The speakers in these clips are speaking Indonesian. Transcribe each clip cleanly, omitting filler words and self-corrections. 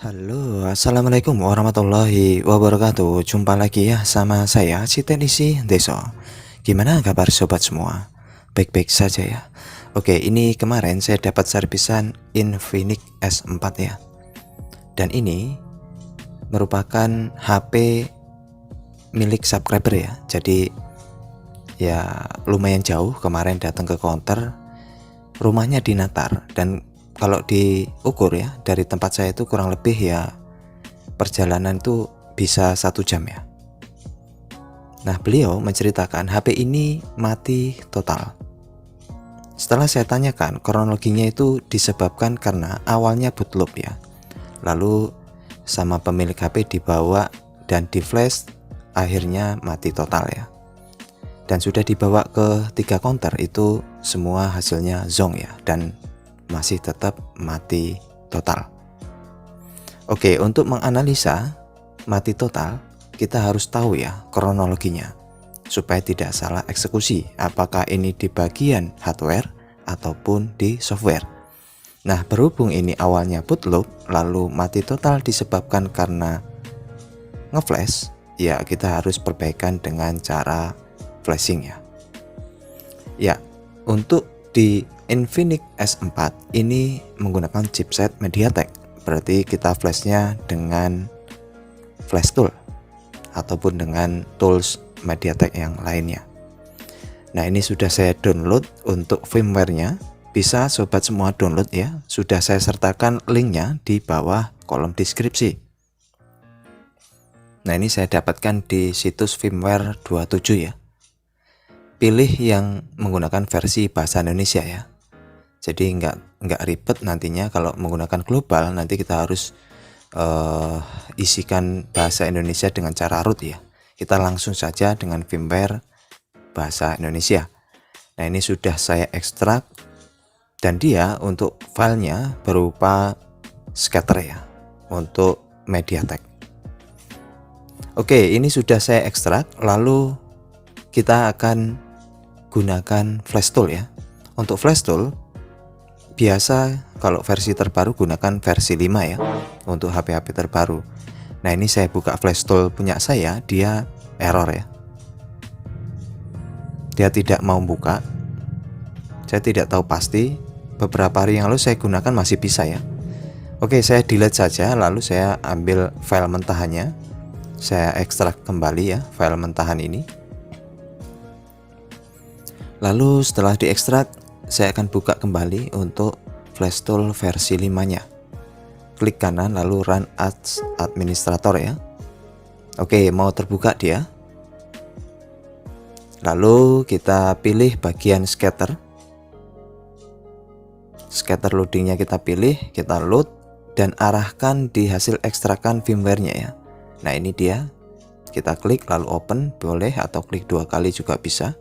Halo, assalamualaikum warahmatullahi wabarakatuh. Jumpa lagi ya sama saya, si Teknisi Deso. Gimana kabar sobat semua? Baik-baik saja ya. Oke, ini kemarin saya dapat servisan Infinix S4 ya. Dan ini merupakan HP milik subscriber ya. Jadi ya lumayan jauh, kemarin datang ke counter, rumahnya di Natar. Dan kalau diukur ya, dari tempat saya itu kurang lebih ya perjalanan itu bisa 1 jam ya. Nah, beliau menceritakan HP ini mati total. Setelah saya tanyakan, kronologinya itu disebabkan karena awalnya bootloop ya. Lalu sama pemilik HP dibawa dan di flash, akhirnya mati total ya. Dan sudah dibawa ke 3 counter, itu semua hasilnya zonk ya, dan masih tetap mati total. Oke, untuk menganalisa mati total, kita harus tahu ya kronologinya, supaya tidak salah eksekusi, apakah ini di bagian hardware ataupun di software. Nah, berhubung ini awalnya bootloop, lalu mati total disebabkan karena ngeflash, ya kita harus perbaikan dengan cara flashing ya. Ya, untuk di Infinix S4 ini menggunakan chipset MediaTek, berarti kita flashnya dengan flash tool ataupun dengan tools MediaTek yang lainnya. Nah, ini sudah saya download untuk firmware-nya, bisa sobat semua download ya. Sudah saya sertakan linknya di bawah kolom deskripsi. Nah, ini saya dapatkan di situs firmware 27 ya. Pilih yang menggunakan versi bahasa Indonesia ya. Jadi nggak ribet nantinya kalau menggunakan global, nanti kita harus isikan bahasa Indonesia dengan cara root ya. Kita langsung saja dengan firmware bahasa Indonesia. Nah, ini sudah saya ekstrak dan dia untuk filenya berupa scatter ya, untuk MediaTek. Oke, ini sudah saya ekstrak, lalu kita akan gunakan flash tool ya. Untuk flash tool biasa kalau versi terbaru gunakan versi 5 ya, untuk HP-HP terbaru. Nah, ini saya buka flash tool punya saya, dia error ya. Dia tidak mau buka. Saya tidak tahu pasti. Beberapa hari yang lalu saya gunakan masih bisa ya. Oke, saya delete saja, lalu saya ambil file mentahannya. Saya ekstrak kembali ya file mentahan ini. Lalu setelah diekstrak, saya akan buka kembali untuk flash tool versi 5-nya. Klik kanan lalu run as administrator ya. Oke, mau terbuka dia. Lalu kita pilih bagian scatter. Scatter loadingnya kita pilih, kita load dan arahkan di hasil ekstrakan firmware-nya ya. Nah, ini dia. Kita klik lalu open, boleh, atau klik 2 kali juga bisa.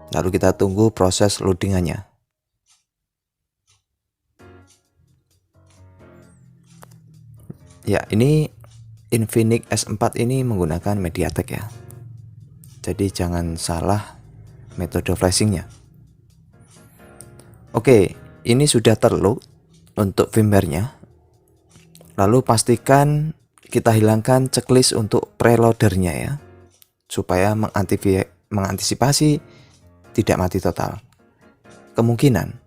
Lalu kita tunggu proses loadingannya. Ya, ini Infinix S4 ini menggunakan MediaTek ya. Jadi jangan salah metode flashingnya. Oke, ini sudah terload untuk firmware-nya. Lalu pastikan kita hilangkan checklist untuk preloadernya ya, supaya mengantisipasi tidak mati total. Kemungkinan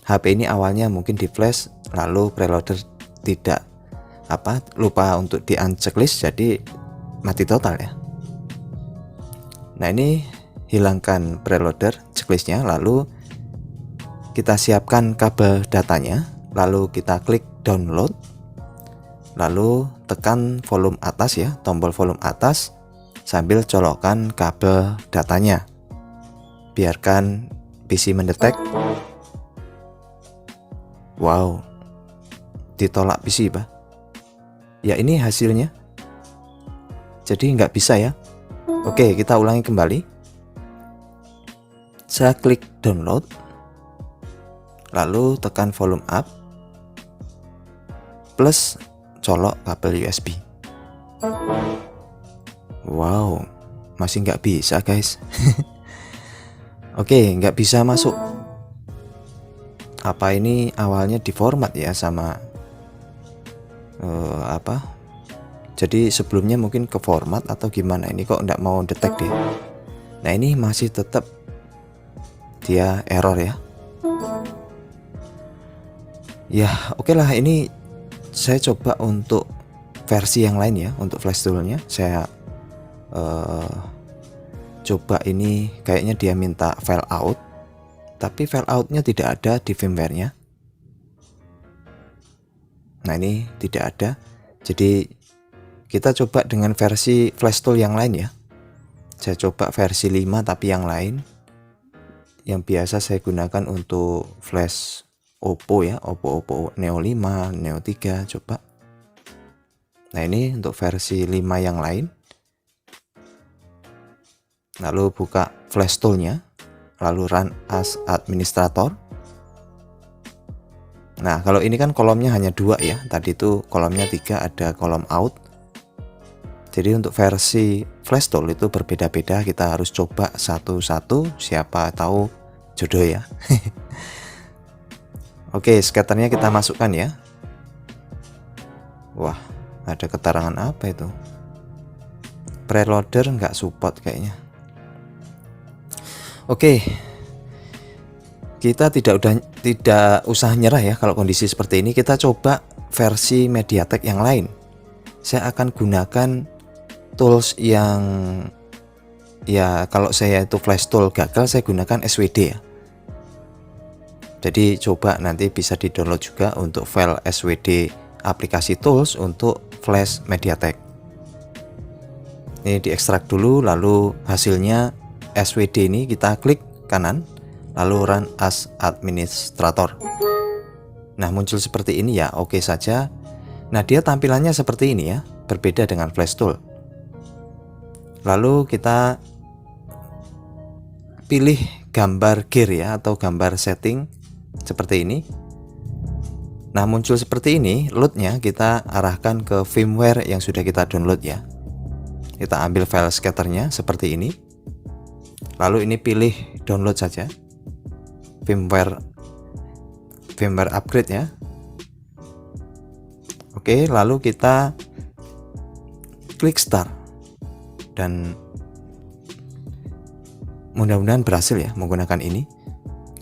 HP ini awalnya mungkin di flash, lalu preloader tidak lupa untuk di unchecklist, jadi mati total ya. Nah, ini hilangkan preloader checklistnya, lalu kita siapkan kabel datanya, lalu kita klik download, lalu tekan volume atas ya, tombol volume atas sambil colokkan kabel datanya. Biarkan PC mendetek. Wow, ditolak PC bah. Ya, ini hasilnya. Jadi nggak bisa ya. Oke, kita ulangi kembali. Saya klik download, lalu tekan volume up, plus colok kabel USB. Wow, masih nggak bisa guys. Oke, nggak bisa masuk. Apa ini awalnya diformat ya sama apa, jadi sebelumnya mungkin ke format atau gimana, ini kok nggak mau detect dia. Nah ini masih tetap dia error ya. Ya oke lah, ini saya coba untuk versi yang lain ya. Untuk flash toolnya saya coba, ini kayaknya dia minta file out, tapi file outnya tidak ada di firmware-nya. Nah ini tidak ada, jadi kita coba dengan versi flash tool yang lain ya. Saya coba versi 5 tapi yang lain, yang biasa saya gunakan untuk flash Oppo ya, Oppo Neo 5, Neo 3 coba. Nah ini untuk versi 5 yang lain. Lalu buka flash toolnya, lalu run as administrator. Nah kalau ini kan kolomnya hanya 2 ya, tadi itu kolomnya 3, ada kolom out. Jadi untuk versi flash tool itu berbeda-beda, kita harus coba satu-satu, siapa tahu jodoh ya. Oke, scatternya kita masukkan ya. Wah, ada keterangan apa itu? Preloader nggak support kayaknya. Oke, kita tidak usah nyerah ya kalau kondisi seperti ini. Kita coba versi MediaTek yang lain. Saya akan gunakan tools yang, ya kalau saya itu flash tool gagal, saya gunakan SWD ya. Jadi coba nanti bisa di download juga untuk file SWD aplikasi tools untuk flash MediaTek. Ini diekstrak dulu, lalu hasilnya SWD ini kita klik kanan, lalu run as administrator. Nah muncul seperti ini ya, oke saja. Nah dia tampilannya seperti ini ya, berbeda dengan flash tool. Lalu kita pilih gambar gear ya, atau gambar setting seperti ini. Nah muncul seperti ini, loadnya kita arahkan ke firmware yang sudah kita download ya. Kita ambil file scatternya seperti ini, lalu ini pilih download saja, firmware upgrade ya. Oke, lalu kita klik start, dan mudah-mudahan berhasil ya menggunakan ini.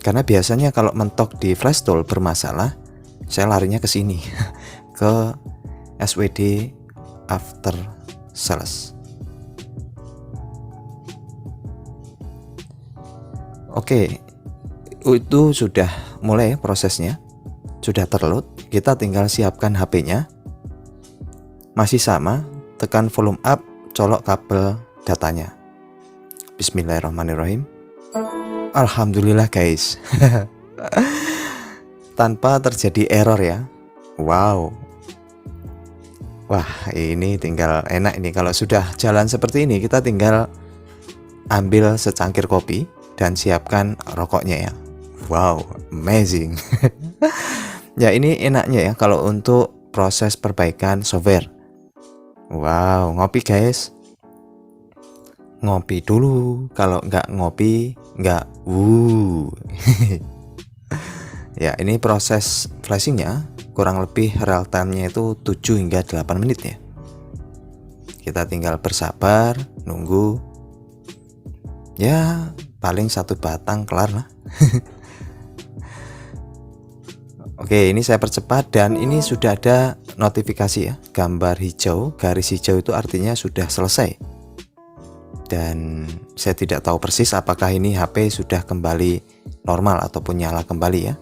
Karena biasanya kalau mentok di flash tool bermasalah, saya larinya ke sini, ke SWD after sales. Oke, itu sudah mulai prosesnya, sudah terload. Kita tinggal siapkan HP-nya. Masih sama, tekan volume up, colok kabel datanya. Bismillahirrahmanirrahim. Alhamdulillah guys. Tanpa terjadi error ya. Wow. Wah ini tinggal enak ini. Kalau sudah jalan seperti ini, kita tinggal ambil secangkir kopi dan siapkan rokoknya ya. Wow, amazing. Ya ini enaknya ya kalau untuk proses perbaikan software. Wow, ngopi guys. Ngopi dulu, kalau nggak ngopi nggak Ya ini proses flashingnya kurang lebih real time-nya itu 7 hingga 8 menit ya. Kita tinggal bersabar nunggu, ya paling 1 batang kelar lah. Oke, ini saya percepat dan ini sudah ada notifikasi ya, gambar hijau, garis hijau itu artinya sudah selesai. Dan saya tidak tahu persis apakah ini HP sudah kembali normal ataupun nyala kembali ya.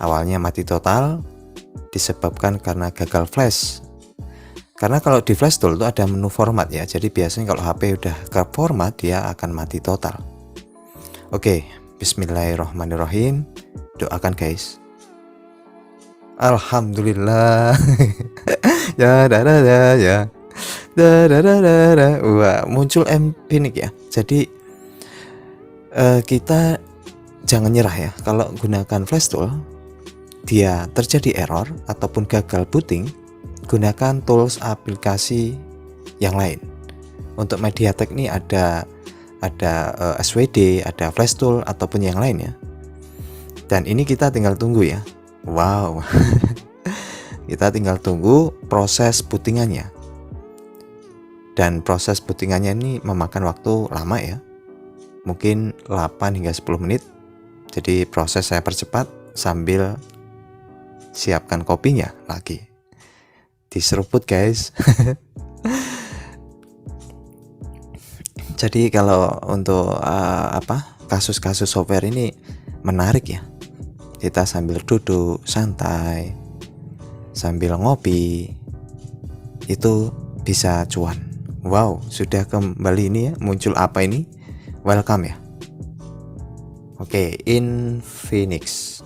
Awalnya mati total disebabkan karena gagal flash. Karena kalau di flash tool itu ada menu format ya. Jadi biasanya kalau HP udah ke format dia akan mati total. Oke, bismillahirrahmanirrahim. Doakan guys. Alhamdulillah. Ya ya. Wah, muncul Phoenix ya. Jadi kita jangan nyerah ya. Kalau gunakan flash tool dia terjadi error ataupun gagal booting, gunakan tools aplikasi yang lain. Untuk MediaTek ini ada SWD, ada flash tool ataupun yang lain ya. Dan ini kita tinggal tunggu ya. Wow. Kita tinggal tunggu proses bootingannya. Dan proses bootingannya ini memakan waktu lama ya. Mungkin 8 hingga 10 menit. Jadi proses saya percepat sambil siapkan kopinya lagi. Diseruput guys. Jadi kalau untuk kasus-kasus software ini menarik ya. Kita sambil duduk santai, sambil ngopi, itu bisa cuan. Wow, sudah kembali ini ya, muncul apa ini? Welcome ya. Oke, Infinix.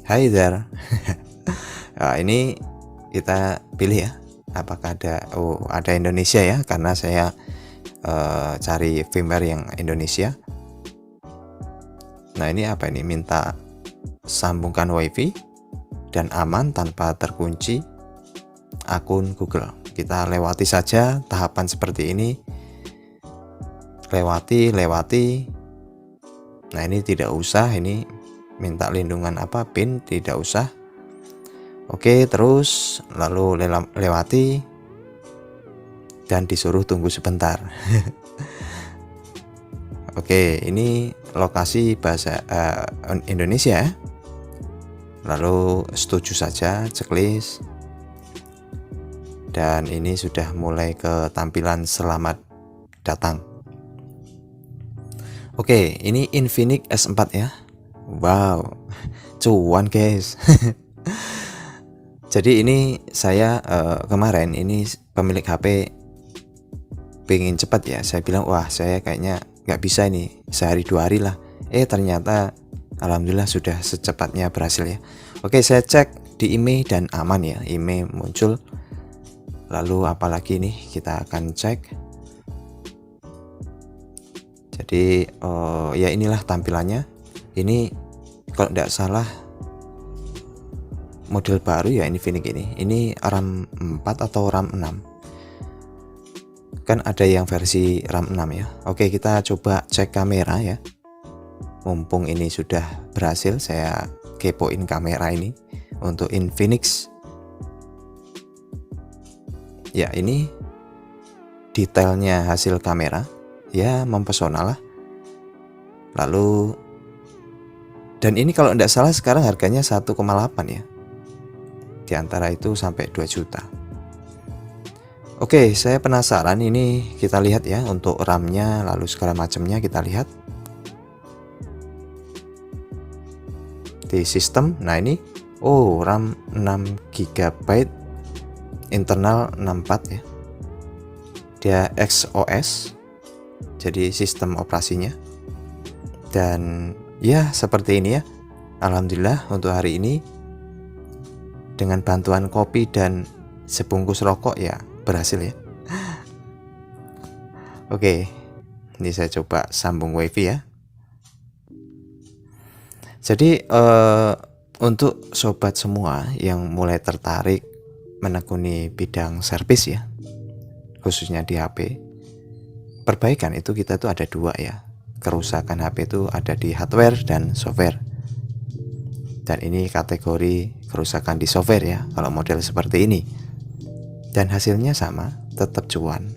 Hi there. Nah, ini kita pilih ya. Apakah ada Indonesia ya? Karena saya cari firmware yang Indonesia. Nah, ini apa ini? Minta sambungkan WiFi dan aman tanpa terkunci akun Google. Kita lewati saja tahapan seperti ini. Lewati. Nah, ini tidak usah, ini minta lindungan PIN, tidak usah. Oke, terus lalu lewati dan disuruh tunggu sebentar. Oke, ini lokasi bahasa Indonesia. Lalu setuju saja, checklist. Dan ini sudah mulai ke tampilan selamat datang. Oke, ini Infinix S4 ya. Wow, cuan guys. Jadi ini saya kemarin ini pemilik HP pengen cepat ya. Saya bilang wah saya kayaknya nggak bisa ini sehari 2 hari lah. Ternyata alhamdulillah sudah secepatnya berhasil ya. Oke, saya cek di email dan aman ya. Email muncul. Lalu apalagi nih kita akan cek. Jadi ya inilah tampilannya. Ini kalau tidak salah model baru ya Infinix ini. Ini RAM 4 atau RAM 6. Kan ada yang versi RAM 6 ya. Oke, kita coba cek kamera ya. Mumpung ini sudah berhasil, saya kepoin kamera ini untuk Infinix. Ya, ini detailnya hasil kamera ya mempesona lah. Lalu dan ini kalau tidak salah sekarang harganya 1,8 ya. Di antara itu sampai 2 juta. Oke, saya penasaran ini, kita lihat ya untuk RAM-nya lalu segala macamnya kita lihat. Di sistem, nah ini RAM 6 GB internal 64 ya. Dia XOS. Jadi sistem operasinya. Dan ya seperti ini ya. Alhamdulillah untuk hari ini dengan bantuan kopi dan sebungkus rokok ya berhasil ya. Oke, ini saya coba sambung WiFi ya. Jadi untuk sobat semua yang mulai tertarik menekuni bidang servis ya, khususnya di HP, perbaikan itu kita tuh ada 2 ya. Kerusakan HP itu ada di hardware dan software. Dan ini kategori kerusakan di software ya, kalau model seperti ini. Dan hasilnya sama, tetap cuan.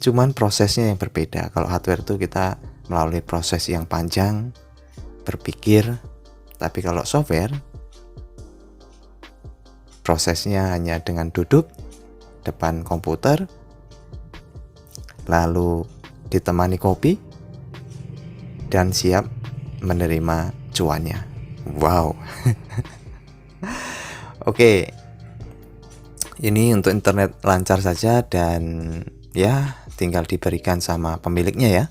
Cuman prosesnya yang berbeda. Kalau hardware itu kita melalui proses yang panjang, berpikir. Tapi kalau software, prosesnya hanya dengan duduk depan komputer, lalu ditemani kopi, dan siap menerima cuannya. Wow. Oke, ini untuk internet lancar saja dan ya tinggal diberikan sama pemiliknya ya.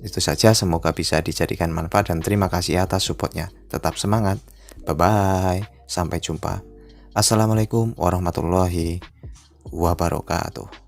Itu saja, semoga bisa dijadikan manfaat dan terima kasih atas supportnya. Tetap semangat. Bye bye, sampai jumpa. Assalamualaikum warahmatullahi wabarakatuh.